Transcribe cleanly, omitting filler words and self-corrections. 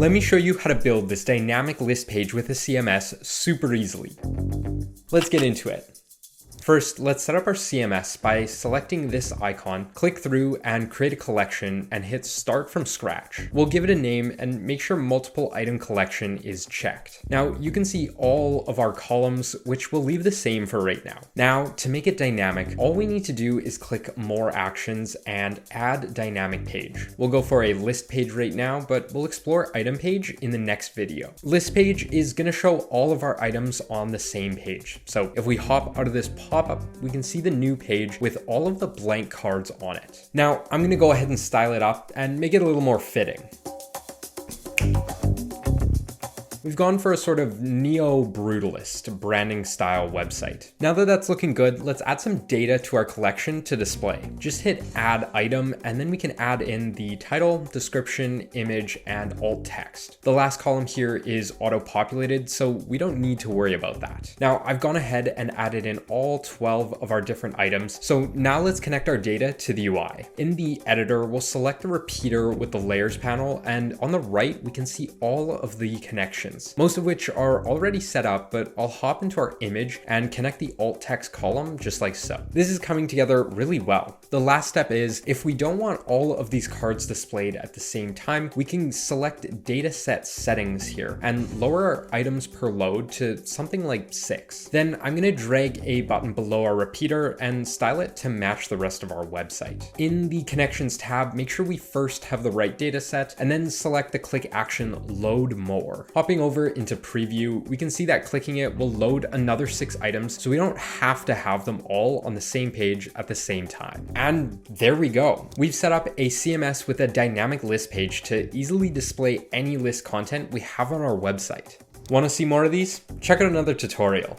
Let me show you how to build this dynamic list page with a CMS super easily. Let's get into it. First, let's set up our CMS by selecting this icon, click through and create a collection and hit start from scratch. We'll give it a name and make sure multiple item collection is checked. Now you can see all of our columns, which we'll leave the same for right now. Now to make it dynamic, all we need to do is click more actions and add dynamic page. We'll go for a list page right now, but we'll explore item page in the next video. List page is going to show all of our items on the same page. So if we hop out of this pop-up, we can see the new page with all of the blank cards on it. Now I'm going to go ahead and style it up and make it a little more fitting. We've gone for a sort of neo-brutalist branding style website. Now that that's looking good, let's add some data to our collection to display. Just hit add item, and then we can add in the title, description, image, and alt text. The last column here is auto-populated, so we don't need to worry about that. Now I've gone ahead and added in all 12 of our different items. So now let's connect our data to the UI. In the editor, we'll select the repeater with the layers panel, and on the right, we can see all of the connections, most of which are already set up, but I'll hop into our image and connect the alt text column just like so. This is coming together really well. The last step is, if we don't want all of these cards displayed at the same time, we can select dataset settings here and lower our items per load to something like 6. Then I'm going to drag a button below our repeater and style it to match the rest of our website. In the connections tab, make sure we first have the right dataset and then select the click action load more. Hopping over into preview, we can see that clicking it will load another 6 items, so we don't have to have them all on the same page at the same time. And there we go. We've set up a CMS with a dynamic list page to easily display any list content we have on our website. Want to see more of these? Check out another tutorial.